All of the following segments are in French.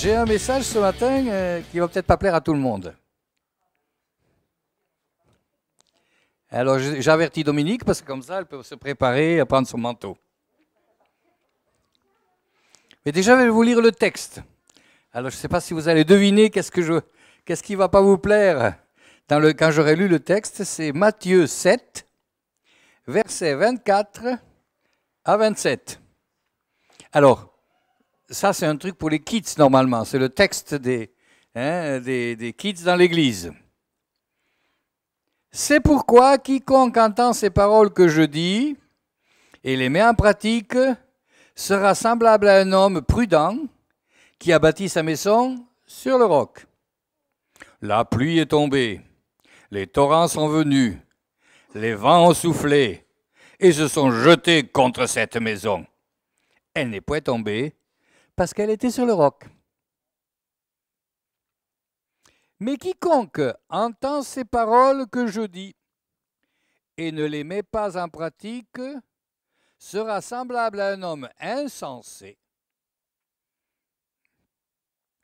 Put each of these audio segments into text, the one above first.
J'ai un message ce matin qui va peut-être pas plaire à tout le monde. Alors j'avertis Dominique parce que comme ça elle peut se préparer à prendre son manteau. Mais déjà je vais vous lire le texte. Alors je ne sais pas si vous allez deviner qu'est-ce qui ne va pas vous plaire quand j'aurai lu le texte. C'est Matthieu 7, versets 24 à 27. Alors, ça c'est un truc pour les kids normalement. C'est le texte des kids dans l'église. C'est pourquoi quiconque entend ces paroles que je dis et les met en pratique sera semblable à un homme prudent qui a bâti sa maison sur le roc. La pluie est tombée, les torrents sont venus, les vents ont soufflé et se sont jetés contre cette maison. Elle n'est point tombée parce qu'elle était sur le roc. Mais quiconque entend ces paroles que je dis et ne les met pas en pratique sera semblable à un homme insensé.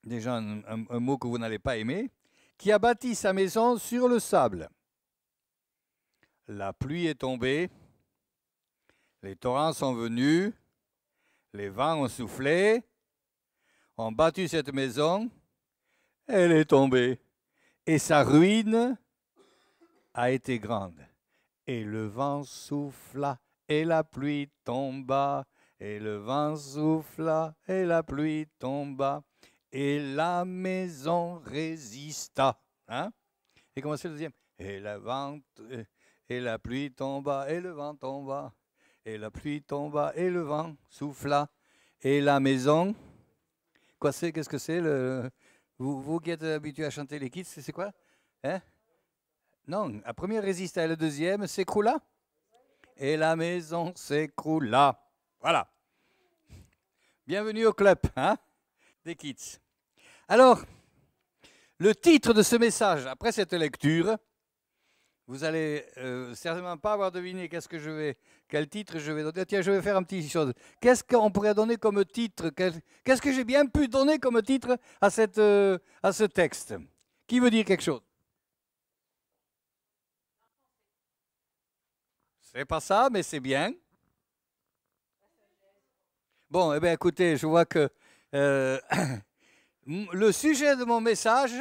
Déjà un mot que vous n'allez pas aimer, qui a bâti sa maison sur le sable. La pluie est tombée, les torrents sont venus, les vents ont soufflé, ont battu cette maison, elle est tombée. Et sa ruine a été grande. Et le vent souffla, et la pluie tomba. Et le vent souffla, et la pluie tomba. Et la maison résista. Hein? Et comment c'est le deuxième? Et la pluie tomba, et le vent tomba. Et la pluie tomba, et le vent souffla. Et la maison... Qu'est-ce que c'est vous qui êtes habitués à chanter les kids, c'est quoi? Hein? Non, la première résista et la deuxième s'écroula. Et la maison s'écroula. Voilà. Bienvenue au club des kids. Alors, le titre de ce message, après cette lecture, vous allez certainement pas avoir deviné quel titre je vais donner. Tiens, je vais faire un petit chose. Qu'est-ce qu'on pourrait donner comme titre? Qu'est-ce que j'ai bien pu donner comme titre à ce texte? Qui veut dire quelque chose? C'est pas ça, mais c'est bien. Bon, eh bien, écoutez, je vois que le sujet de mon message,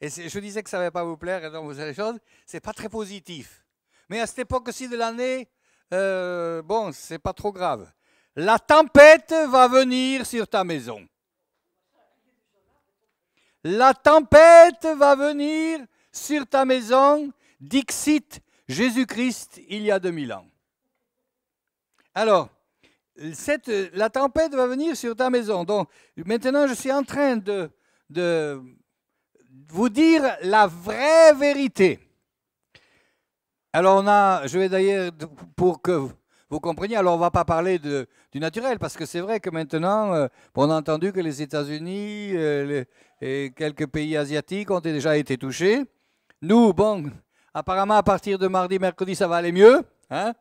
et je disais que ça ne va pas vous plaire, et donc vous avez des choses, c'est pas très positif. Mais à cette époque-ci de l'année, bon, c'est pas trop grave. La tempête va venir sur ta maison. La tempête va venir sur ta maison, dixit Jésus-Christ il y a 2000 ans. Alors, la tempête va venir sur ta maison. Donc, maintenant, je suis en train de vous dire la vraie vérité. Alors, je vais d'ailleurs, pour que vous compreniez, alors on ne va pas parler du naturel, parce que c'est vrai que maintenant, on a entendu que les États-Unis et quelques pays asiatiques ont déjà été touchés. Nous, bon, apparemment, à partir de mardi, mercredi, ça va aller mieux. Hein?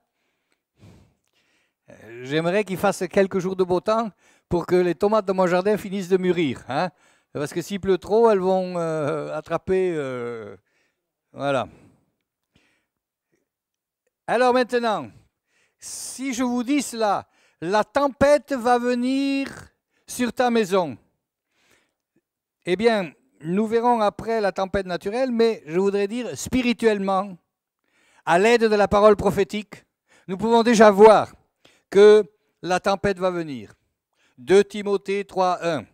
J'aimerais qu'il fasse quelques jours de beau temps pour que les tomates de mon jardin finissent de mûrir. Hein? Parce que s'il pleut trop, elles vont attraper... voilà. Alors maintenant, si je vous dis cela, la tempête va venir sur ta maison. Eh bien, nous verrons après la tempête naturelle, mais je voudrais dire spirituellement, à l'aide de la parole prophétique, nous pouvons déjà voir que la tempête va venir. 2 Timothée 3:1.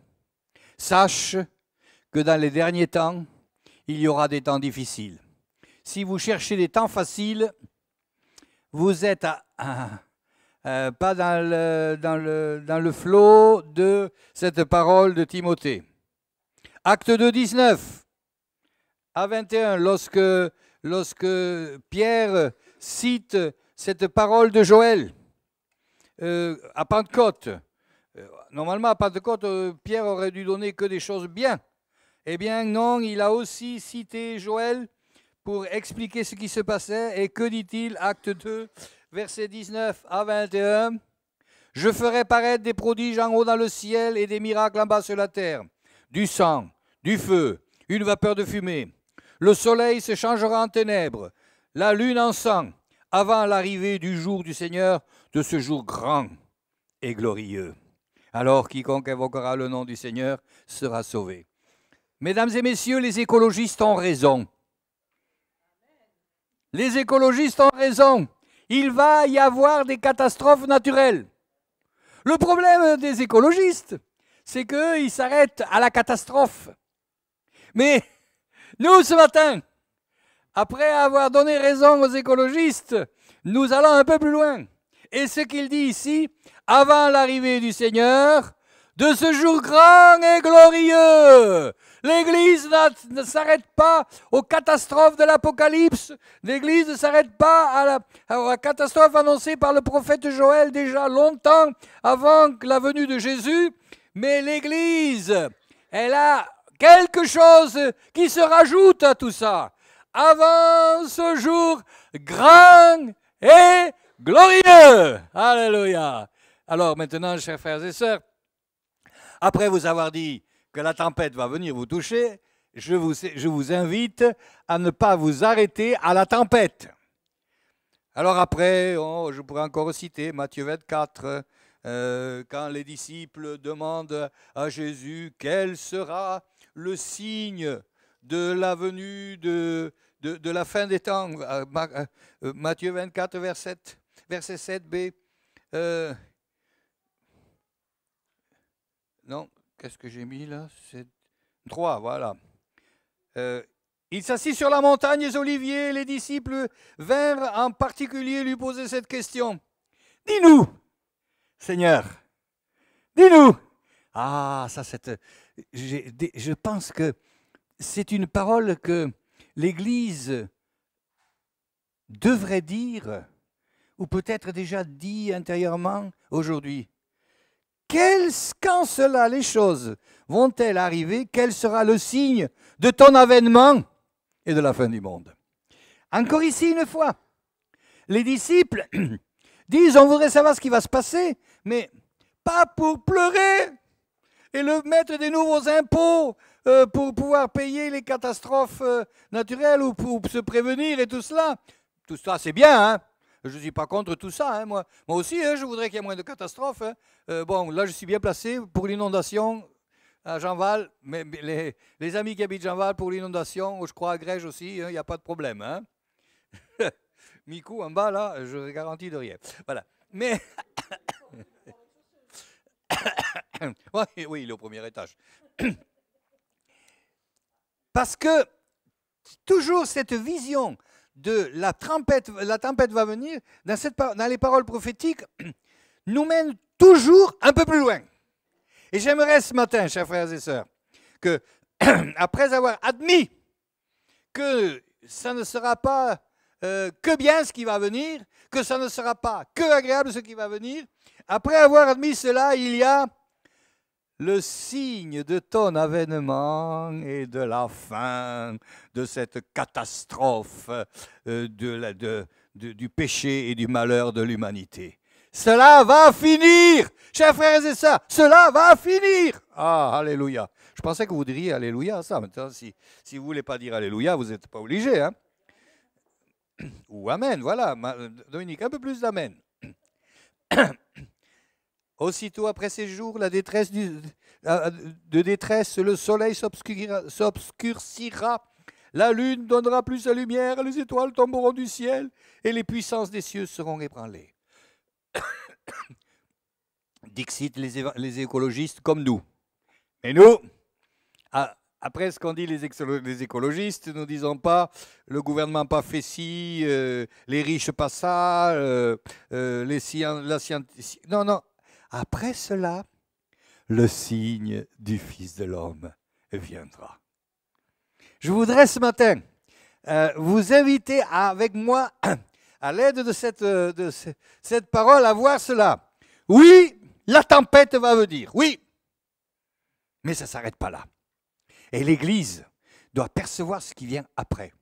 Sache que dans les derniers temps, il y aura des temps difficiles. Si vous cherchez des temps faciles, vous êtes pas dans le flot de cette parole de Timothée. Acte 2, 19 à 21, lorsque Pierre cite cette parole de Joël à Pentecôte. Normalement, à Pentecôte, Pierre aurait dû donner que des choses bien. Eh bien, non, il a aussi cité Joël pour expliquer ce qui se passait. Et que dit-il? Acte 2, versets 19 à 21. « Je ferai paraître des prodiges en haut dans le ciel et des miracles en bas sur la terre. du sang, du feu, une vapeur de fumée. Le soleil se changera en ténèbres, la lune en sang, avant l'arrivée du jour du Seigneur, de ce jour grand et glorieux. Alors quiconque invoquera le nom du Seigneur sera sauvé. Mesdames et messieurs, les écologistes ont raison. Les écologistes ont raison. Il va y avoir des catastrophes naturelles. Le problème des écologistes, c'est qu'ils s'arrêtent à la catastrophe. Mais nous, ce matin, après avoir donné raison aux écologistes, nous allons un peu plus loin. Et ce qu'il dit ici, avant l'arrivée du Seigneur, de ce jour grand et glorieux. L'Église ne s'arrête pas aux catastrophes de l'Apocalypse. L'Église ne s'arrête pas à la catastrophe annoncée par le prophète Joël déjà longtemps avant la venue de Jésus. Mais l'Église, elle a quelque chose qui se rajoute à tout ça. Avant ce jour grand et glorieux. Alléluia. Alors maintenant, chers frères et sœurs, après vous avoir dit que la tempête va venir vous toucher, je vous invite à ne pas vous arrêter à la tempête. Alors après, je pourrais encore citer Matthieu 24, quand les disciples demandent à Jésus quel sera le signe de la venue de la fin des temps. Matthieu 24, verset 7b. Non, qu'est-ce que j'ai mis là? C'est 3, voilà. Il s'assit sur la montagne des Oliviers, les disciples vinrent en particulier lui poser cette question. Dis-nous, Seigneur, dis-nous. Ah, ça, je pense que c'est une parole que l'Église devrait dire, ou peut-être déjà dit intérieurement aujourd'hui. Quand cela, les choses vont-elles arriver? Quel sera le signe de ton avènement et de la fin du monde? Encore ici une fois, les disciples disent, on voudrait savoir ce qui va se passer, mais pas pour pleurer et mettre des nouveaux impôts pour pouvoir payer les catastrophes naturelles ou pour se prévenir et tout cela. Tout ça, c'est bien, hein? Je ne suis pas contre tout ça. Hein, moi aussi, hein, je voudrais qu'il y ait moins de catastrophes. Hein. Bon, là, je suis bien placé pour l'inondation à Jeanval. Mais les amis qui habitent Jeanval pour l'inondation, je crois à Grège aussi, il n'y a pas de problème. Hein. Micou, en bas, là, je ne garantis de rien. Voilà. Mais... oui, il est au premier étage. Parce que toujours cette vision de la tempête va venir, dans les paroles prophétiques, nous mène toujours un peu plus loin. Et j'aimerais ce matin, chers frères et sœurs, que, après avoir admis que ça ne sera pas que bien ce qui va venir, que ça ne sera pas que agréable ce qui va venir, après avoir admis cela, il y a le signe de ton avènement et de la fin de cette catastrophe du péché et du malheur de l'humanité. Cela va finir, chers frères et sœurs, cela va finir. Ah, alléluia. Je pensais que vous diriez alléluia à ça. Maintenant, si vous ne voulez pas dire alléluia, vous n'êtes pas obligé. Hein? Ou amen, voilà. Dominique, un peu plus d'amen. Aussitôt après ces jours, la détresse de détresse, le soleil s'obscurcira, la lune donnera plus sa lumière, les étoiles tomberont du ciel et les puissances des cieux seront ébranlées. Dixit les écologistes comme nous. Et nous, après ce qu'ont dit les écologistes, nous ne disons pas le gouvernement n'a pas fait ci, les riches pas ça, la science. Non, non. Après cela, le signe du Fils de l'homme viendra. Je voudrais ce matin vous inviter avec moi, à l'aide de cette parole, à voir cela. Oui, la tempête va venir, oui, mais ça ne s'arrête pas là. Et l'Église doit percevoir ce qui vient après.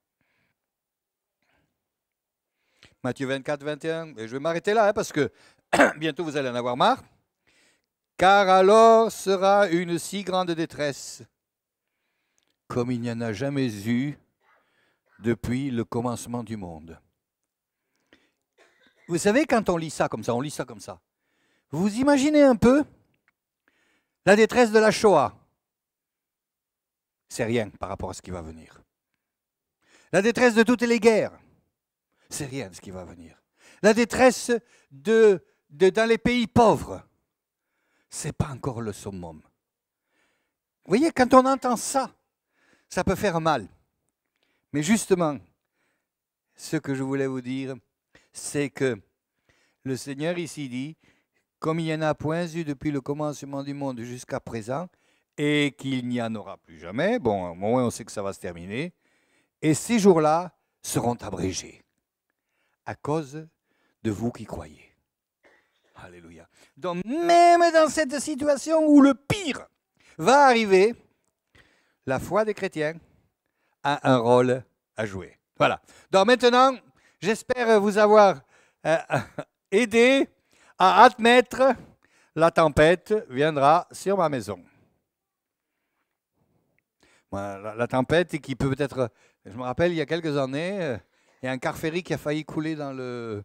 Matthieu 24, 21, et je vais m'arrêter là, hein, parce que bientôt vous allez en avoir marre. Car alors sera une si grande détresse comme il n'y en a jamais eu depuis le commencement du monde. Vous savez, quand on lit ça comme ça, vous imaginez un peu la détresse de la Shoah. C'est rien par rapport à ce qui va venir. La détresse de toutes les guerres. C'est rien de ce qui va venir. La détresse dans les pays pauvres. C'est pas encore le summum. Vous voyez, quand on entend ça, ça peut faire mal. Mais justement, ce que je voulais vous dire, c'est que le Seigneur ici dit, comme il n'y en a point eu depuis le commencement du monde jusqu'à présent, et qu'il n'y en aura plus jamais, bon, au moins on sait que ça va se terminer, et ces jours-là seront abrégés à cause de vous qui croyez. Alléluia. Donc même dans cette situation où le pire va arriver, la foi des chrétiens a un rôle à jouer. Voilà. Donc maintenant, j'espère vous avoir aidé à admettre la tempête viendra sur ma maison. La tempête qui peut être... Je me rappelle, il y a quelques années, il y a un car-ferry qui a failli couler dans le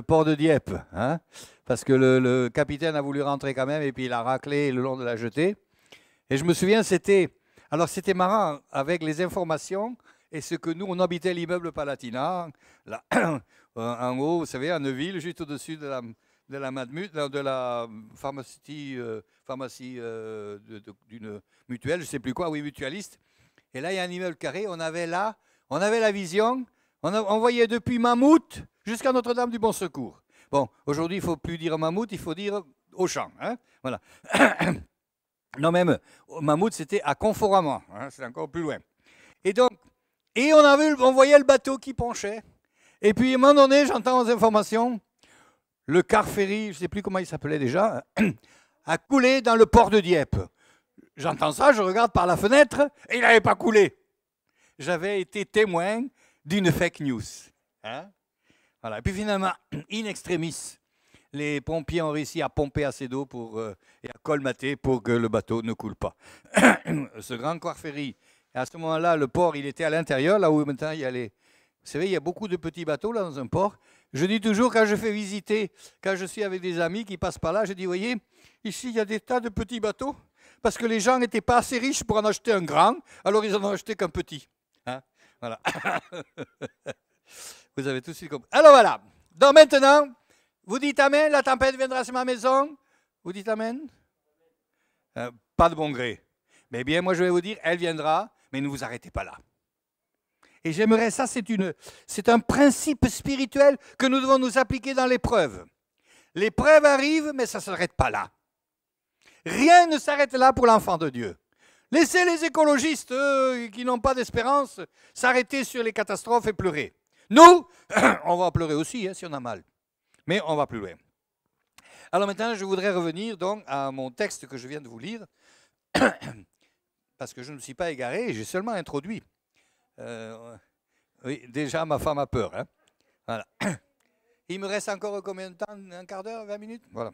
port de Dieppe, hein, parce que le capitaine a voulu rentrer quand même et puis il a raclé le long de la jetée. Et je me souviens, c'était marrant avec les informations et ce que nous, on habitait l'immeuble Palatina, là, en haut, vous savez, à Neuville, juste au-dessus de la pharmacie d'une mutuelle, je ne sais plus quoi, oui, mutualiste. Et là, il y a un immeuble carré, on avait la vision, on voyait depuis Mammouth jusqu'à Notre-Dame du Bon Secours. Bon, aujourd'hui, il ne faut plus dire Mammouth, il faut dire Auchan. Hein, voilà. Non, même Mammouth, c'était à Conforama, hein, c'est encore plus loin. Et donc, on voyait le bateau qui penchait. Et puis, à un moment donné, j'entends aux informations, le car-ferry, je ne sais plus comment il s'appelait déjà, a coulé dans le port de Dieppe. J'entends ça, je regarde par la fenêtre, et il n'avait pas coulé. J'avais été témoin d'une fake news. Hein? Voilà. Et puis finalement, in extremis, les pompiers ont réussi à pomper assez d'eau et à colmater pour que le bateau ne coule pas. Ce grand car-ferry, à ce moment-là, le port, il était à l'intérieur, là où maintenant il y a les... Vous savez, il y a beaucoup de petits bateaux là dans un port. Je dis toujours, quand je fais visiter, quand je suis avec des amis qui passent par là, je dis, voyez, ici, il y a des tas de petits bateaux, parce que les gens n'étaient pas assez riches pour en acheter un grand, alors ils en ont acheté qu'un petit. Hein, voilà. Vous avez tout de suite compris. Alors voilà. Donc maintenant, vous dites Amen, la tempête viendra sur ma maison. Vous dites Amen? Pas de bon gré. Mais bien, moi je vais vous dire, elle viendra, mais ne vous arrêtez pas là. Et j'aimerais ça, c'est un principe spirituel que nous devons nous appliquer dans l'épreuve. L'épreuve arrive, mais ça ne s'arrête pas là. Rien ne s'arrête là pour l'enfant de Dieu. Laissez les écologistes, qui n'ont pas d'espérance, s'arrêter sur les catastrophes et pleurer. Nous, on va pleurer aussi, hein, si on a mal. Mais on va plus loin. Alors maintenant, je voudrais revenir donc à mon texte que je viens de vous lire, parce que je ne me suis pas égaré, j'ai seulement introduit. Oui, déjà, ma femme a peur. Hein. Voilà. Il me reste encore combien de temps? Un quart d'heure, 20 minutes? Voilà.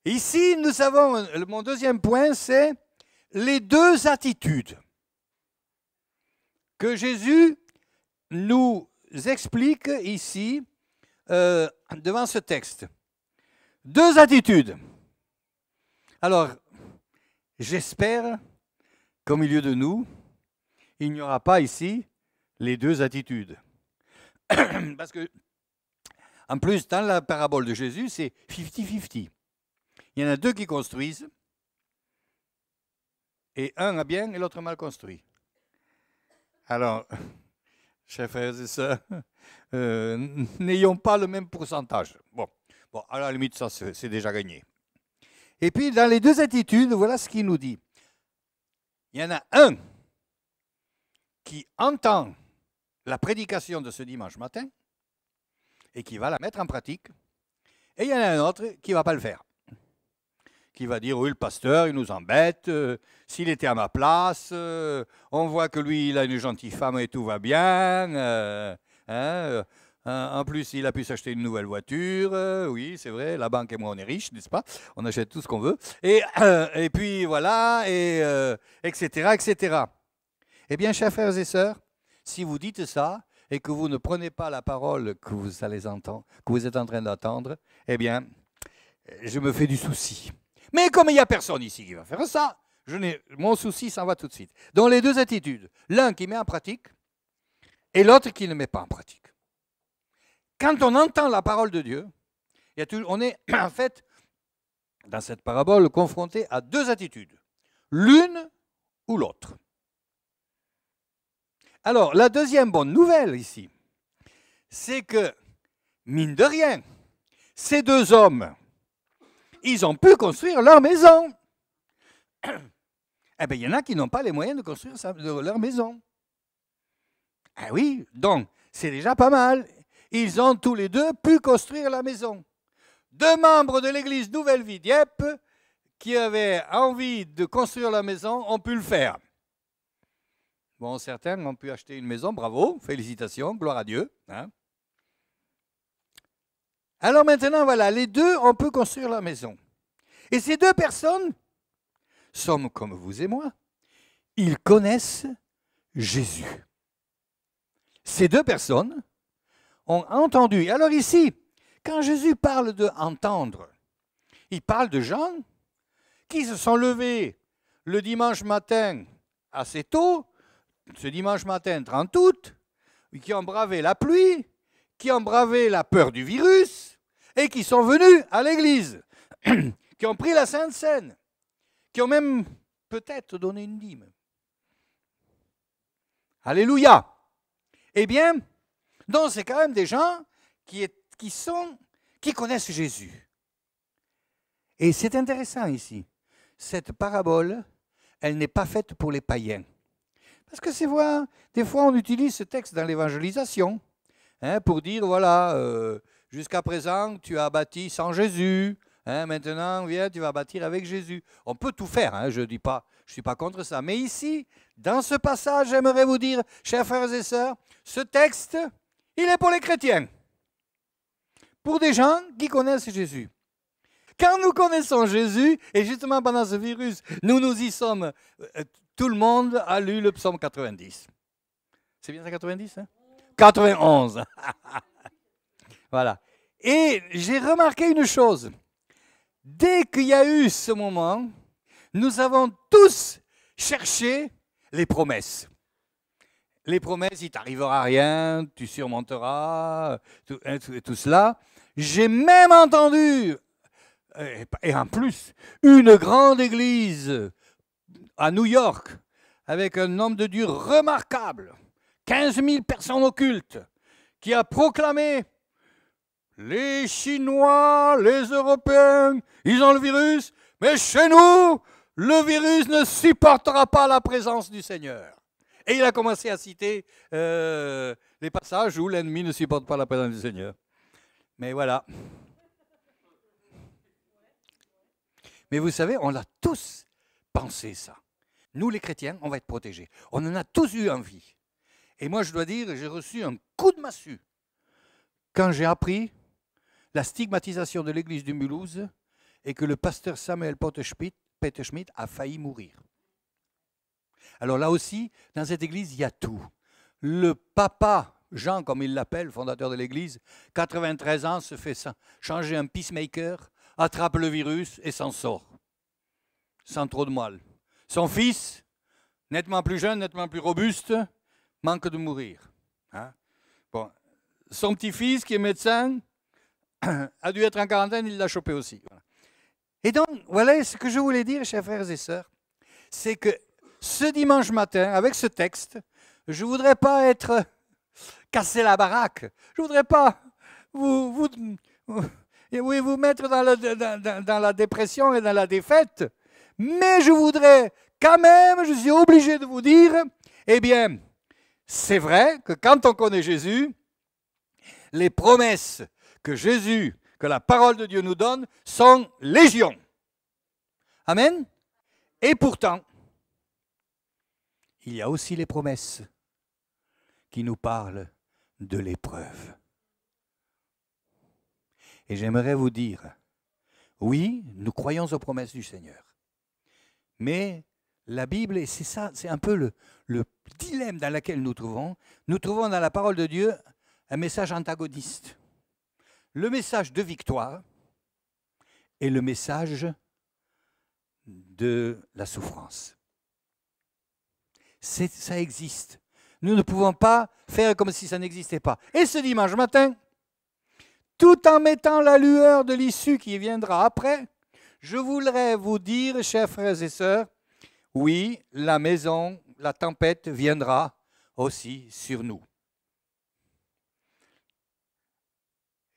Ici, nous avons, mon deuxième point, c'est les deux attitudes que Jésus nous explique ici devant ce texte. Deux attitudes. Alors, j'espère qu'au milieu de nous, il n'y aura pas ici les deux attitudes. Parce que, en plus, dans la parabole de Jésus, c'est 50-50. Il y en a deux qui construisent, et un a bien et l'autre mal construit. Alors, chers frères et sœurs, n'ayons pas le même pourcentage. Bon, à la limite, ça, c'est déjà gagné. Et puis, dans les deux attitudes, voilà ce qu'il nous dit. Il y en a un qui entend la prédication de ce dimanche matin et qui va la mettre en pratique. Et il y en a un autre qui ne va pas le faire. Qui va dire, oui, le pasteur, il nous embête, s'il était à ma place, on voit que lui, il a une gentille femme et tout va bien. En plus, il a pu s'acheter une nouvelle voiture. Oui, c'est vrai, la banque et moi, on est riches, n'est-ce pas? On achète tout ce qu'on veut. Et puis, voilà, etc., etc. Eh bien, chers frères et sœurs, si vous dites ça et que vous ne prenez pas la parole que vous allez entendre, que vous êtes en train d'attendre, eh bien, je me fais du souci. Mais comme il n'y a personne ici qui va faire ça, mon souci s'en va tout de suite. Donc les deux attitudes, l'un qui met en pratique et l'autre qui ne met pas en pratique. Quand on entend la parole de Dieu, on est en fait, dans cette parabole, confronté à deux attitudes, l'une ou l'autre. Alors, la deuxième bonne nouvelle ici, c'est que, mine de rien, ces deux hommes, ils ont pu construire leur maison. Eh bien, il y en a qui n'ont pas les moyens de construire leur maison. Ah oui, donc, c'est déjà pas mal. Ils ont tous les deux pu construire la maison. Deux membres de l'église Nouvelle Vie Dieppe qui avaient envie de construire la maison ont pu le faire. Bon, certains ont pu acheter une maison, bravo, félicitations, gloire à Dieu. Hein. Alors maintenant, voilà, les deux, on peut construire la maison. Et ces deux personnes sont comme vous et moi. Ils connaissent Jésus. Ces deux personnes ont entendu. Alors ici, quand Jésus parle de entendre, il parle de gens qui se sont levés le dimanche matin assez tôt, ce dimanche matin 30 août, qui ont bravé la pluie, qui ont bravé la peur du virus et qui sont venus à l'église, qui ont pris la Sainte Seine, qui ont même peut-être donné une dîme. Alléluia! Eh bien, donc c'est quand même des gens qui connaissent Jésus. Et c'est intéressant ici. Cette parabole, elle n'est pas faite pour les païens. Parce que des fois on utilise ce texte dans l'évangélisation pour dire, voilà, jusqu'à présent tu as bâti sans Jésus, maintenant viens, tu vas bâtir avec Jésus. On peut tout faire, je ne suis pas contre ça. Mais ici, dans ce passage, j'aimerais vous dire, chers frères et sœurs, ce texte, il est pour les chrétiens. Pour des gens qui connaissent Jésus. Quand nous connaissons Jésus, et justement pendant ce virus, nous y sommes, tout le monde a lu le psaume 90. C'est bien ça 90 91. Voilà. Et j'ai remarqué une chose. Dès qu'il y a eu ce moment, nous avons tous cherché les promesses. Les promesses, il ne t'arrivera rien, tu surmonteras, tout cela. J'ai même entendu, et en plus, une grande église à New York, avec un homme de Dieu remarquable, 15 000 personnes occultes, qui a proclamé « Les Chinois, les Européens, ils ont le virus, mais chez nous, le virus ne supportera pas la présence du Seigneur. » Et il a commencé à citer les passages où l'ennemi ne supporte pas la présence du Seigneur. Mais voilà. Mais vous savez, on l'a tous pensé ça. Nous, les chrétiens, on va être protégés. On en a tous eu envie. Et moi, je dois dire, j'ai reçu un coup de massue quand j'ai appris la stigmatisation de l'église du Mulhouse et que le pasteur Samuel Peter Schmidt a failli mourir. Alors là aussi, dans cette église, il y a tout. Le papa, Jean, comme il l'appelle, fondateur de l'église, 93 ans, se fait changer un peacemaker, attrape le virus et s'en sort. Sans trop de mal. Son fils, nettement plus jeune, nettement plus robuste, manque de mourir. Bon. Son petit-fils, qui est médecin, a dû être en quarantaine, il l'a chopé aussi. Et donc, voilà ce que je voulais dire, chers frères et sœurs, c'est que ce dimanche matin, avec ce texte, je ne voudrais pas être casser la baraque. Je ne voudrais pas vous mettre dans la dépression et dans la défaite. Mais je voudrais quand même, je suis obligé de vous dire, eh bien, c'est vrai que quand on connaît Jésus, les promesses que la parole de Dieu nous donne, sont légion. Amen. Et pourtant, il y a aussi les promesses qui nous parlent de l'épreuve. Et j'aimerais vous dire, oui, nous croyons aux promesses du Seigneur. Mais La Bible, et c'est ça, c'est un peu le dilemme dans lequel nous trouvons. Nous trouvons dans la parole de Dieu un message antagoniste. Le message de victoire et le message de la souffrance. Ça existe. Nous ne pouvons pas faire comme si ça n'existait pas. Et ce dimanche matin, tout en mettant la lueur de l'issue qui viendra après, je voudrais vous dire, chers frères et sœurs, oui, la maison, la tempête viendra aussi sur nous.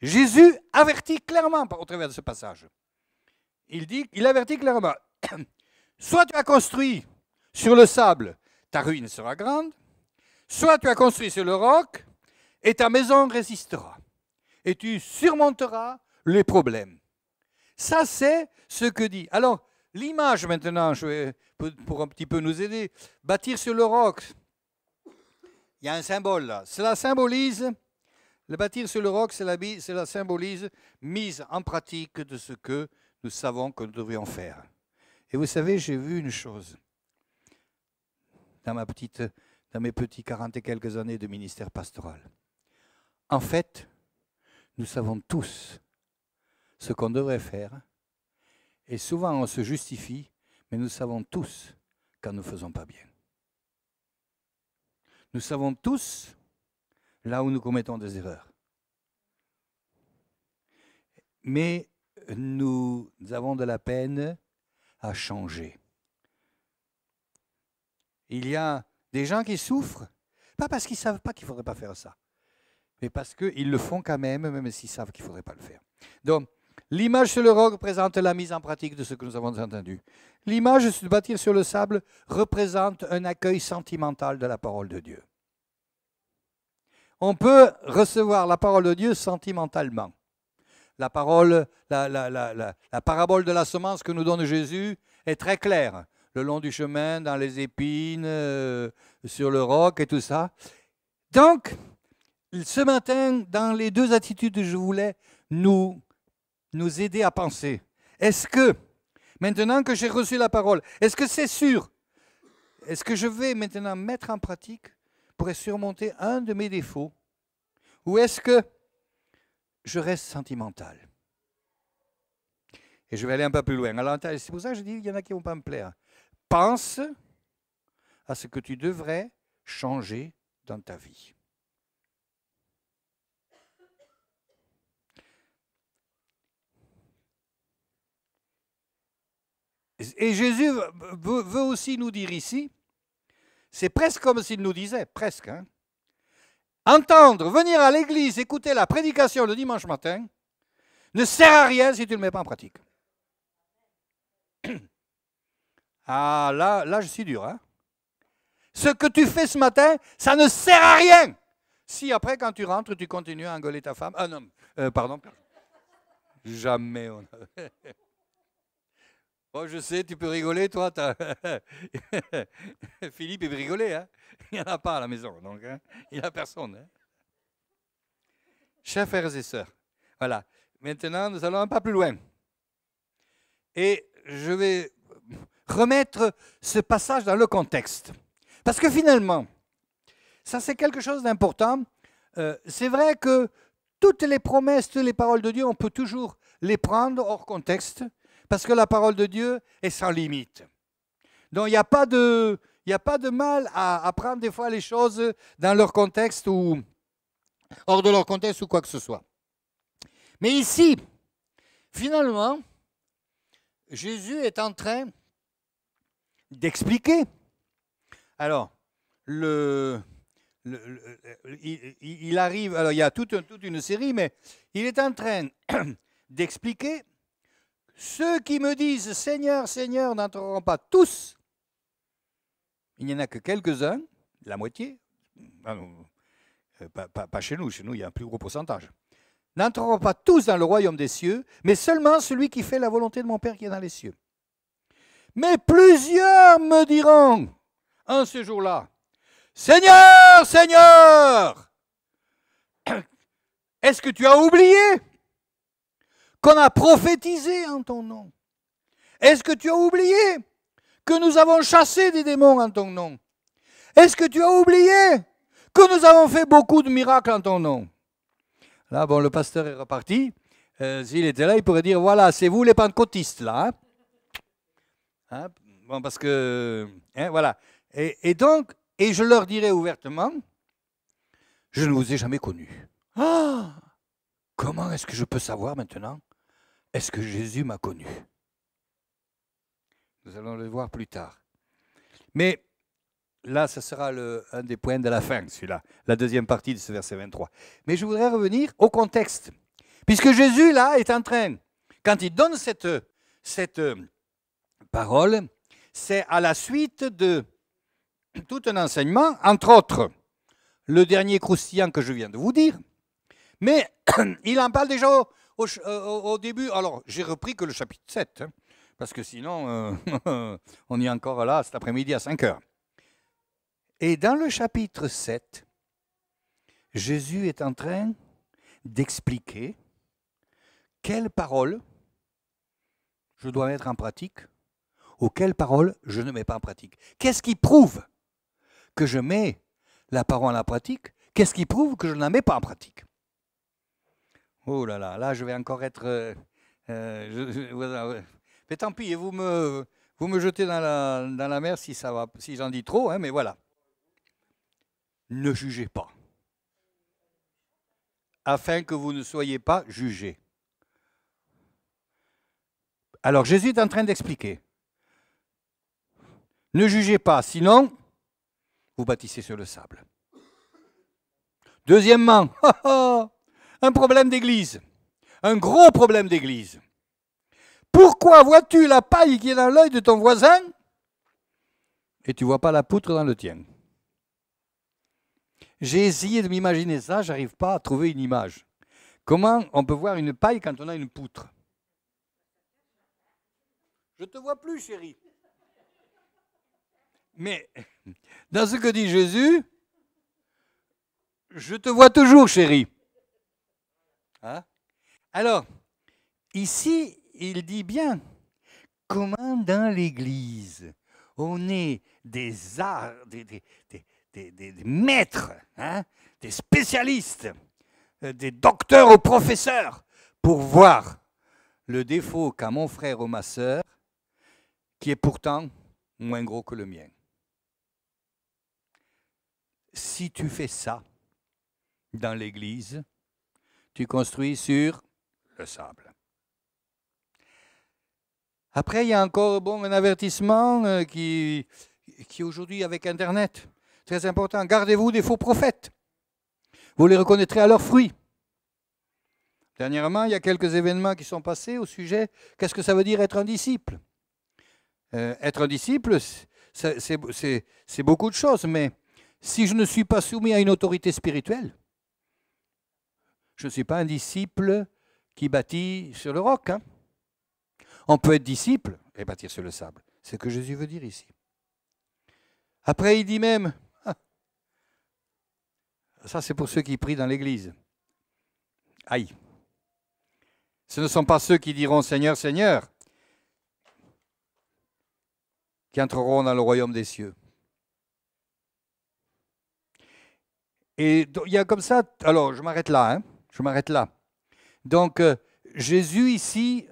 Jésus avertit clairement au travers de ce passage. Il avertit clairement, soit tu as construit sur le sable, ta ruine sera grande, soit tu as construit sur le roc, et ta maison résistera, et tu surmonteras les problèmes. Ça, c'est ce que dit. Alors, l'image maintenant, pour un petit peu nous aider, bâtir sur le roc, il y a un symbole là. Cela symbolise, le bâtir sur le roc, cela symbolise mise en pratique de ce que nous savons que nous devrions faire. Et vous savez, j'ai vu une chose dans mes petits 40 et quelques années de ministère pastoral. En fait, nous savons tous ce qu'on devrait faire, et souvent on se justifie, mais nous savons tous quand nous ne faisons pas bien. Nous savons tous là où nous commettons des erreurs. Mais nous avons de la peine à changer. Il y a des gens qui souffrent, pas parce qu'ils ne savent pas qu'il ne faudrait pas faire ça, mais parce qu'ils le font quand même s'ils savent qu'il ne faudrait pas le faire. Donc, l'image sur le roc représente la mise en pratique de ce que nous avons entendu. L'image de bâtir sur le sable représente un accueil sentimental de la parole de Dieu. On peut recevoir la parole de Dieu sentimentalement. La parabole de la semence que nous donne Jésus est très claire. Le long du chemin, dans les épines, sur le roc et tout ça. Donc, ce matin, dans les deux attitudes, je voulais nous aider à penser. Est-ce que, maintenant que j'ai reçu la parole, est-ce que c'est sûr? Est-ce que je vais maintenant mettre en pratique pour surmonter un de mes défauts? Ou est-ce que je reste sentimental? Et je vais aller un peu plus loin. Alors, c'est pour ça que je dis, il y en a qui ne vont pas me plaire. Pense à ce que tu devrais changer dans ta vie. Et Jésus veut aussi nous dire ici, c'est presque comme s'il nous disait, presque, hein, entendre, venir à l'église, écouter la prédication le dimanche matin, ne sert à rien si tu ne le mets pas en pratique. Ah, là, je suis dur. Hein? Ce que tu fais ce matin, ça ne sert à rien. Si après, quand tu rentres, tu continues à engueuler ta femme. Ah non, pardon. Jamais on a... Oh, je sais, tu peux rigoler, toi. Philippe, il peut rigoler. Hein? Il n'y en a pas à la maison, donc hein? Il n'y a personne. Hein? Chers frères et sœurs, voilà. Maintenant, nous allons un pas plus loin. Et je vais remettre ce passage dans le contexte. Parce que finalement, ça c'est quelque chose d'important. C'est vrai que toutes les promesses, toutes les paroles de Dieu, on peut toujours les prendre hors contexte, parce que la parole de Dieu est sans limite. Donc il n'y a pas de mal à prendre des fois les choses dans leur contexte ou hors de leur contexte ou quoi que ce soit. Mais ici, finalement, Jésus est en train d'expliquer. Alors, il arrive, alors il y a toute une série, mais il est en train d'expliquer: ceux qui me disent Seigneur, Seigneur n'entreront pas tous. Il n'y en a que quelques-uns, la moitié. Pas chez nous il y a un plus gros pourcentage. N'entreront pas tous dans le royaume des cieux, mais seulement celui qui fait la volonté de mon Père qui est dans les cieux. Mais plusieurs me diront en ce jour-là: Seigneur, Seigneur, est-ce que tu as oublié qu'on a prophétisé en ton nom? Est-ce que tu as oublié que nous avons chassé des démons en ton nom? Est-ce que tu as oublié que nous avons fait beaucoup de miracles en ton nom? Là, bon, le pasteur est reparti. S'il était là, il pourrait dire, voilà, c'est vous les pentecôtistes, là. Hein? Bon, parce que, hein, voilà. Et donc, et je leur dirai ouvertement, je ne vous ai jamais connus. Ah! Comment est-ce que je peux savoir maintenant? Est-ce que Jésus m'a connu? Nous allons le voir plus tard. Mais là, ce sera un des points de la fin, celui-là, la deuxième partie de ce verset 23. Mais je voudrais revenir au contexte. Puisque Jésus, là, est en train, quand il donne cette parole, c'est à la suite de tout un enseignement, entre autres, le dernier croustillant que je viens de vous dire. Mais il en parle déjà au début. Alors, j'ai repris que le chapitre 7, hein, parce que sinon, on y est encore là cet après-midi à 5 heures. Et dans le chapitre 7, Jésus est en train d'expliquer quelles paroles je dois mettre en pratique ou quelles paroles je ne mets pas en pratique. Qu'est-ce qui prouve que je mets la parole en pratique? Qu'est-ce qui prouve que je ne la mets pas en pratique? Oh là là, là je vais encore être... mais tant pis, vous me jetez dans la mer si j'en dis trop, hein, mais voilà. Ne jugez pas, afin que vous ne soyez pas jugés. Alors Jésus est en train d'expliquer. Ne jugez pas, sinon vous bâtissez sur le sable. Deuxièmement, un problème d'église, un gros problème d'église. Pourquoi vois-tu la paille qui est dans l'œil de ton voisin et tu ne vois pas la poutre dans le tien? J'ai essayé de m'imaginer ça, je n'arrive pas à trouver une image. Comment on peut voir une paille quand on a une poutre? Je ne te vois plus, chérie. Mais dans ce que dit Jésus, je te vois toujours, chérie. Hein? Alors, ici, il dit bien, comment dans l'Église, on est des maîtres, hein, des spécialistes, des docteurs ou professeurs, pour voir le défaut qu'a mon frère ou ma sœur, qui est pourtant moins gros que le mien. Si tu fais ça dans l'Église, tu construis sur le sable. Après, il y a encore un avertissement qui aujourd'hui, avec Internet, très important. Gardez-vous des faux prophètes. Vous les reconnaîtrez à leurs fruits. Dernièrement, il y a quelques événements qui sont passés au sujet. Qu'est-ce que ça veut dire être un disciple? Être un disciple, c'est beaucoup de choses, mais si je ne suis pas soumis à une autorité spirituelle, je ne suis pas un disciple qui bâtit sur le roc. Hein. On peut être disciple et bâtir sur le sable. C'est ce que Jésus veut dire ici. Après, il dit même, ça c'est pour ceux qui prient dans l'église. Aïe. Ce ne sont pas ceux qui diront Seigneur, Seigneur, qui entreront dans le royaume des cieux. Et il y a comme ça, alors je m'arrête là, hein, je m'arrête là. Donc, Jésus ici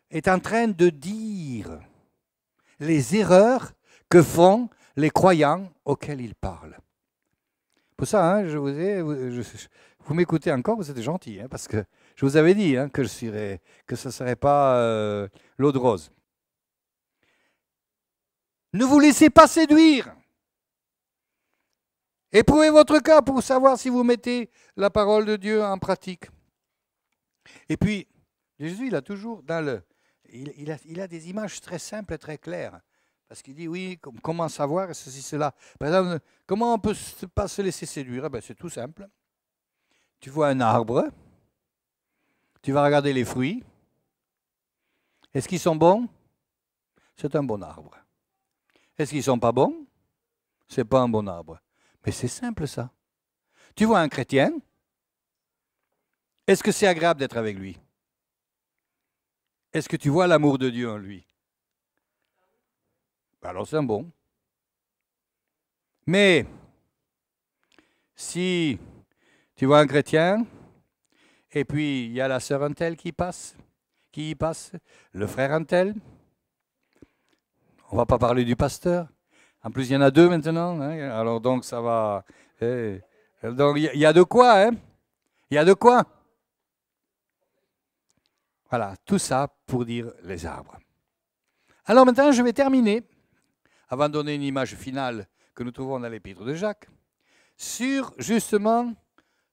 est en train de dire les erreurs que font les croyants auxquels il parle. Pour ça, hein, vous m'écoutez encore, vous êtes gentil, hein, parce que je vous avais dit hein, que ce ne serait pas l'eau de rose. Ne vous laissez pas séduire. Éprouvez votre cas pour savoir si vous mettez la parole de Dieu en pratique. Et puis, Jésus, il a toujours il a des images très simples et très claires. Parce qu'il dit, oui, comment savoir ceci, cela. Par exemple, comment on ne peut pas se laisser séduire? Ben, c'est tout simple. Tu vois un arbre, tu vas regarder les fruits. Est-ce qu'ils sont bons? C'est un bon arbre. Est-ce qu'ils ne sont pas bons? Ce n'est pas un bon arbre. Mais c'est simple ça. Tu vois un chrétien, est-ce que c'est agréable d'être avec lui? Est-ce que tu vois l'amour de Dieu en lui? alors c'est un bon. Mais si tu vois un chrétien, et puis il y a la sœur Untel qui y passe, le frère Untel, on ne va pas parler du pasteur. En plus, il y en a deux maintenant, hein, alors donc ça va. Donc il y a de quoi, hein? Il y a de quoi. Voilà, tout ça pour dire les arbres. Alors maintenant, je vais terminer, avant de donner une image finale que nous trouvons dans l'épître de Jacques, sur justement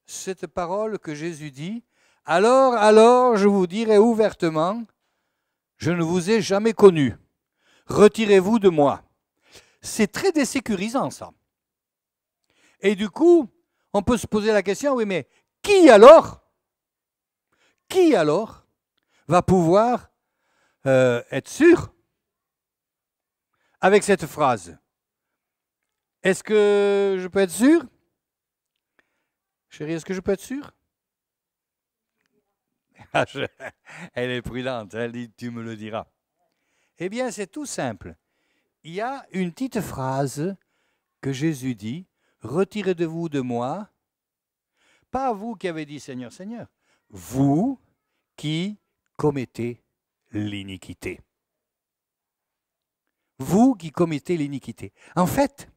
cette parole que Jésus dit, alors je vous dirai ouvertement, je ne vous ai jamais connu, retirez-vous de moi. C'est très désécurisant ça. Et du coup, on peut se poser la question, oui mais qui alors va pouvoir être sûr avec cette phrase? Est-ce que je peux être sûr? Chérie, est-ce que je peux être sûr? Elle est prudente, elle dit tu me le diras. Eh bien, c'est tout simple. Il y a une petite phrase que Jésus dit, retirez de vous de moi, pas vous qui avez dit Seigneur, Seigneur, vous qui commettez l'iniquité. Vous qui commettez l'iniquité. En fait,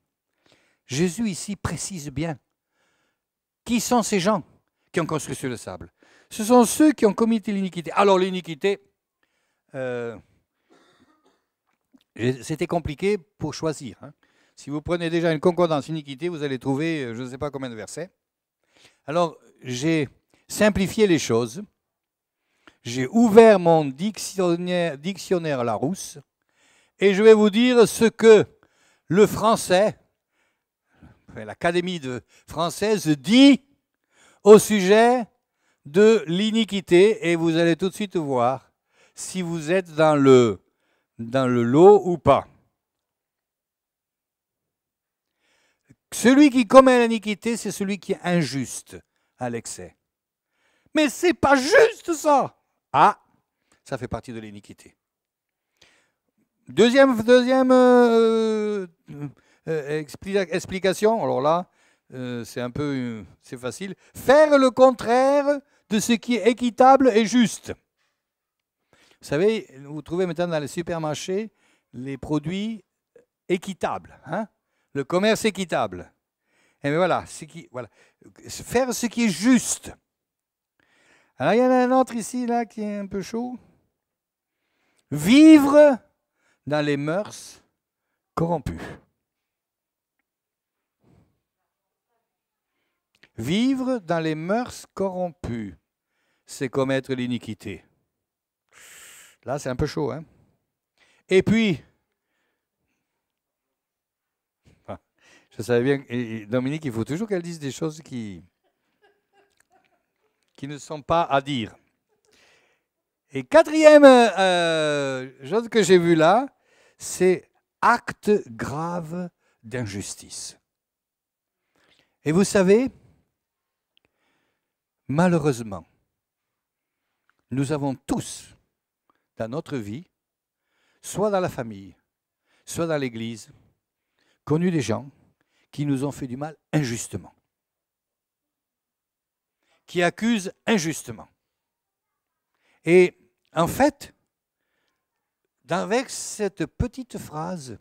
Jésus ici précise bien qui sont ces gens qui ont construit sur le sable. Ce sont ceux qui ont commis l'iniquité. Alors l'iniquité, c'était compliqué pour choisir. Hein. Si vous prenez déjà une concordance iniquité, vous allez trouver je ne sais pas combien de versets. Alors j'ai simplifié les choses. J'ai ouvert mon dictionnaire Larousse et je vais vous dire ce que le français, l'Académie française dit au sujet de l'iniquité et vous allez tout de suite voir si vous êtes dans le lot ou pas. Celui qui commet l'iniquité, c'est celui qui est injuste à l'excès. Mais c'est pas juste ça. Ah, ça fait partie de l'iniquité. Deuxième explication, alors là, c'est facile. Faire le contraire de ce qui est équitable et juste. Vous savez, vous trouvez maintenant dans les supermarchés les produits équitables, hein? Le commerce équitable. Et bien voilà, faire ce qui est juste. Alors il y en a un autre ici là qui est un peu chaud. Vivre dans les mœurs corrompues. Vivre dans les mœurs corrompues, c'est commettre l'iniquité. Là, c'est un peu chaud, hein? Et puis, je savais bien, et Dominique, il faut toujours qu'elle dise des choses qui ne sont pas à dire. Et quatrième chose que j'ai vu là, c'est acte grave d'injustice. Et vous savez, malheureusement, nous avons tous, dans notre vie, soit dans la famille, soit dans l'Église, connu des gens qui nous ont fait du mal injustement, qui accusent injustement. Et en fait, avec cette petite phrase,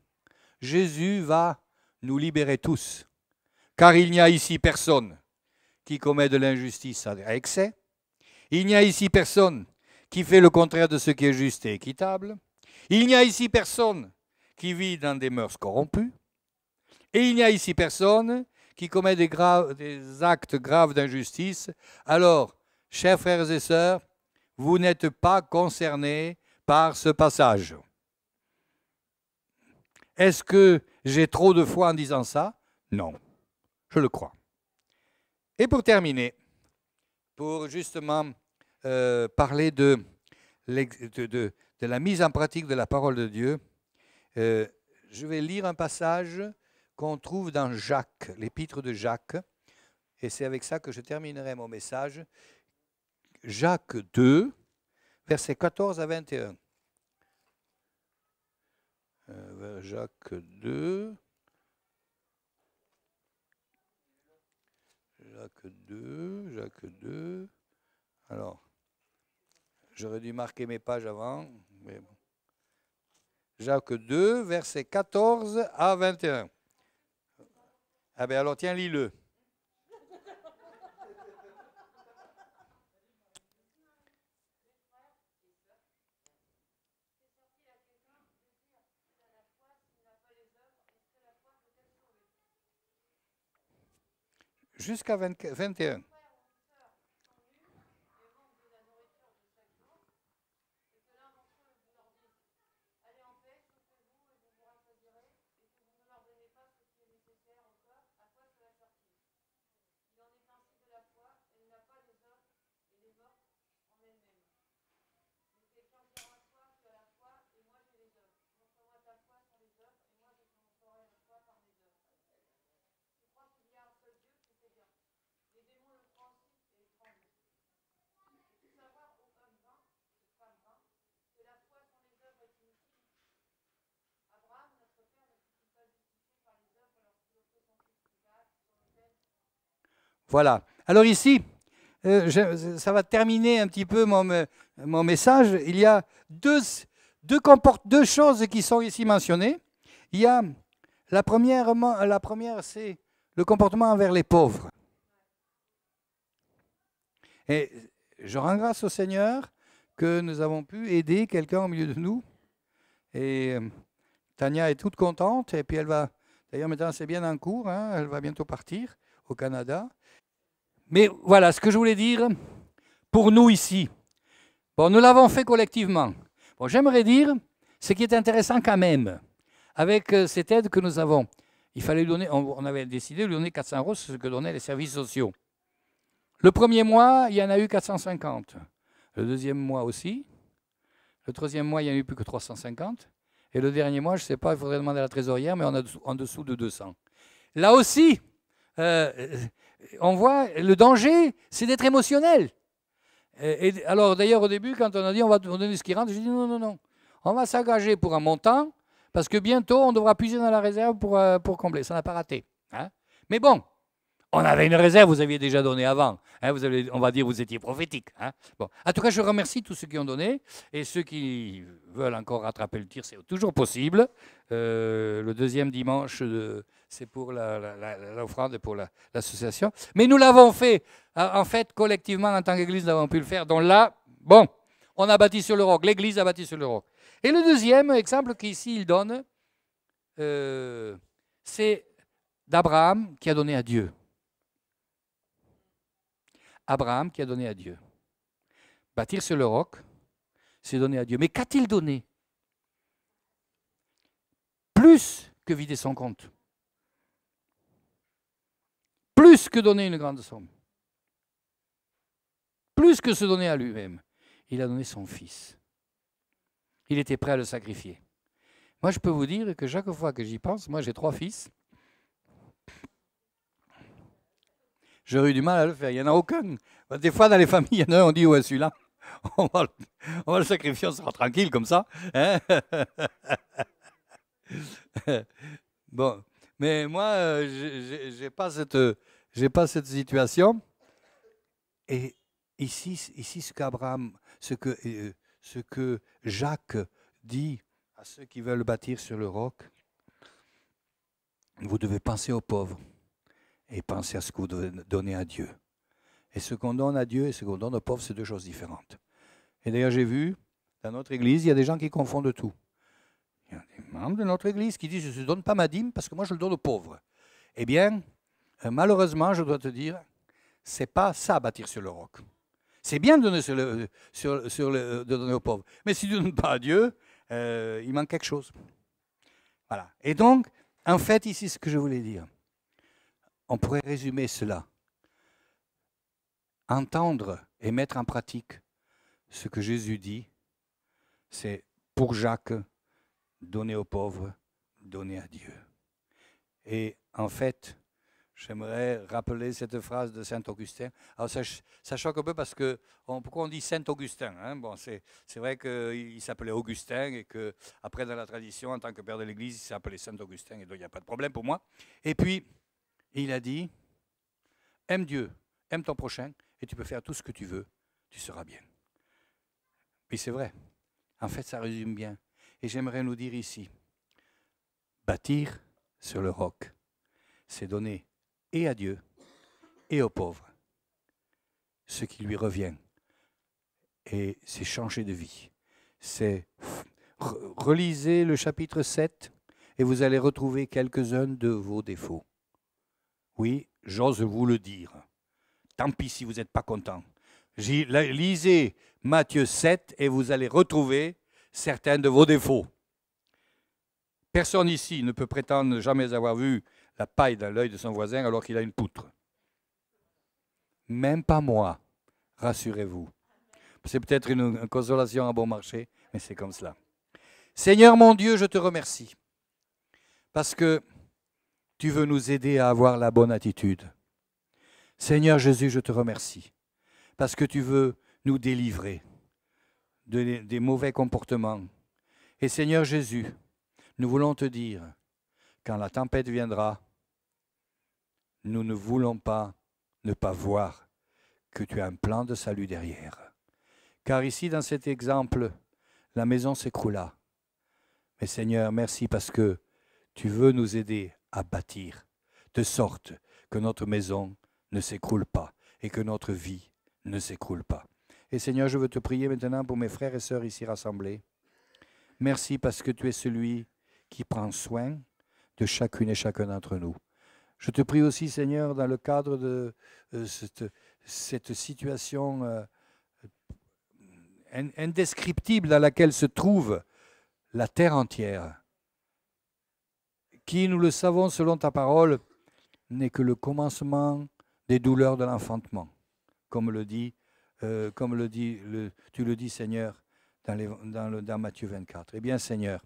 Jésus va nous libérer tous, car il n'y a ici personne qui commet de l'injustice à excès, il n'y a ici personne qui fait le contraire de ce qui est juste et équitable, il n'y a ici personne qui vit dans des mœurs corrompues, et il n'y a ici personne qui commet des actes graves d'injustice. Alors, chers frères et sœurs, vous n'êtes pas concernés par ce passage. Est-ce que j'ai trop de foi en disant ça? Non, je le crois. Et pour terminer, pour justement parler de la mise en pratique de la parole de Dieu, je vais lire un passage qu'on trouve dans Jacques, l'épître de Jacques, et c'est avec ça que je terminerai mon message. Jacques 2, versets 14 à 21. vers Jacques 2. Jacques 2. Alors, j'aurais dû marquer mes pages avant, mais bon. Jacques 2, versets 14 à 21. Ah ben alors tiens, lis-le. Jusqu'à 21. Voilà. Alors ici, ça va terminer un petit peu mon message. Il y a deux choses qui sont ici mentionnées. Il y a la première c'est le comportement envers les pauvres. Et je rends grâce au Seigneur que nous avons pu aider quelqu'un au milieu de nous. Et Tania est toute contente. Et puis elle va, d'ailleurs maintenant c'est bien en cours, hein, elle va bientôt partir au Canada. Mais voilà ce que je voulais dire pour nous ici. Bon, nous l'avons fait collectivement. Bon, j'aimerais dire ce qui est intéressant quand même, avec cette aide que nous avons. Il fallait donner, on avait décidé de lui donner 400 €, ce que donnaient les services sociaux. Le premier mois, il y en a eu 450. Le deuxième mois aussi. Le troisième mois, il n'y en a eu plus que 350. Et le dernier mois, je ne sais pas, il faudrait demander à la trésorière, mais on a en dessous de 200. Là aussi, on voit le danger, c'est d'être émotionnel. Et alors, d'ailleurs, au début, quand on a dit on va donner ce qui rentre, j'ai dit non. On va s'engager pour un montant, parce que bientôt, on devra puiser dans la réserve pour combler. Ça n'a pas raté. Hein. Mais bon, on avait une réserve, vous aviez déjà donné avant. Hein, on va dire vous étiez prophétique. Hein. Bon. En tout cas, je remercie tous ceux qui ont donné, et ceux qui veulent encore rattraper le tir, c'est toujours possible. Le deuxième dimanche, c'est pour l'offrande et pour l'association. Mais nous l'avons fait, en fait, collectivement, en tant qu'Église, nous avons pu le faire. Donc là, bon, on a bâti sur le roc. L'Église a bâti sur le roc. Et le deuxième exemple qu'ici il donne, c'est d'Abraham qui a donné à Dieu. Abraham qui a donné à Dieu. Bâtir sur le roc, c'est donner à Dieu. Mais qu'a-t-il donné? Plus que vider son compte. Plus que donner une grande somme. Plus que se donner à lui-même. Il a donné son fils. Il était prêt à le sacrifier. Moi, je peux vous dire que chaque fois que j'y pense, moi j'ai 3 fils, j'aurais eu du mal à le faire. Il n'y en a aucun. Des fois, dans les familles, il y en a un, on dit, ouais, celui-là, on va le sacrifier, on sera tranquille comme ça. Hein. Bon, mais moi, j'ai pas cette situation. Et ici, ce que Jacques dit à ceux qui veulent bâtir sur le roc, vous devez penser aux pauvres et penser à ce que vous devez donner à Dieu. Et ce qu'on donne à Dieu et ce qu'on donne aux pauvres, c'est 2 choses différentes. Et d'ailleurs, j'ai vu, dans notre église, il y a des gens qui confondent tout. Il y a des membres de notre église qui disent, je ne donne pas ma dîme parce que moi, je le donne aux pauvres. Eh bien, malheureusement, je dois te dire, ce n'est pas ça, bâtir sur le roc. C'est bien de donner, de donner aux pauvres. Mais si tu ne donnes pas à Dieu, il manque quelque chose. Voilà. Et donc, en fait, ici, ce que je voulais dire, on pourrait résumer cela. Entendre et mettre en pratique ce que Jésus dit, c'est pour Jacques, donner aux pauvres, donner à Dieu. Et en fait, j'aimerais rappeler cette phrase de Saint Augustin. Alors ça choque un peu parce que, pourquoi on dit Saint Augustin, hein? Bon, c'est vrai qu'il s'appelait Augustin et qu'après dans la tradition, en tant que père de l'Église, il s'appelait Saint Augustin et donc il n'y a pas de problème pour moi. Et puis, il a dit, aime Dieu, aime ton prochain et tu peux faire tout ce que tu veux, tu seras bien. Puis c'est vrai, en fait ça résume bien. Et j'aimerais nous dire ici, bâtir sur le roc, c'est donner et à Dieu et aux pauvres ce qui lui revient. Et c'est changer de vie. C'est relisez le chapitre 7 et vous allez retrouver quelques-uns de vos défauts. Oui, j'ose vous le dire. Tant pis si vous n'êtes pas content. Lisez Matthieu 7 et vous allez retrouver certains de vos défauts. Personne ici ne peut prétendre ne jamais avoir vu la paille dans l'œil de son voisin alors qu'il a une poutre. Même pas moi, rassurez-vous. C'est peut-être une consolation à bon marché, mais c'est comme cela. Seigneur mon Dieu, je te remercie parce que tu veux nous aider à avoir la bonne attitude. Seigneur Jésus, je te remercie parce que tu veux nous délivrer des mauvais comportements. Et Seigneur Jésus, nous voulons te dire, quand la tempête viendra, nous ne voulons pas ne pas voir que tu as un plan de salut derrière. Car ici, dans cet exemple, la maison s'écroula. Mais Seigneur, merci parce que tu veux nous aider à bâtir, de sorte que notre maison ne s'écroule pas et que notre vie ne s'écroule pas. Et Seigneur, je veux te prier maintenant pour mes frères et sœurs ici rassemblés. Merci parce que tu es celui qui prend soin de chacune et chacun d'entre nous. Je te prie aussi, Seigneur, dans le cadre de cette situation indescriptible dans laquelle se trouve la terre entière, qui, nous le savons selon ta parole, n'est que le commencement des douleurs de l'enfantement, comme tu le dis, Seigneur, dans Matthieu 24. Eh bien, Seigneur,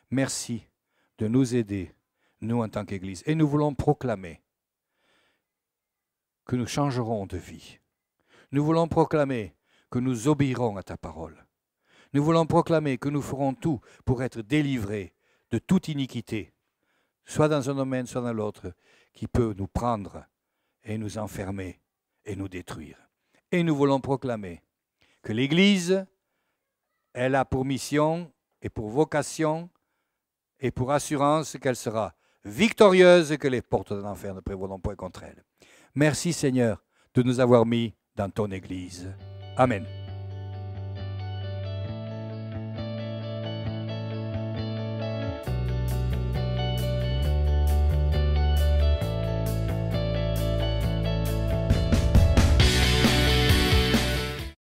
merci de nous aider, nous en tant qu'Église. Et nous voulons proclamer que nous changerons de vie. Nous voulons proclamer que nous obéirons à ta parole. Nous voulons proclamer que nous ferons tout pour être délivrés de toute iniquité, soit dans un domaine, soit dans l'autre, qui peut nous prendre et nous enfermer et nous détruire. Et nous voulons proclamer que l'Église, elle a pour mission et pour vocation et pour assurance qu'elle sera victorieuse et que les portes de l'enfer ne prévaudront point contre elle. Merci Seigneur de nous avoir mis dans ton Église. Amen.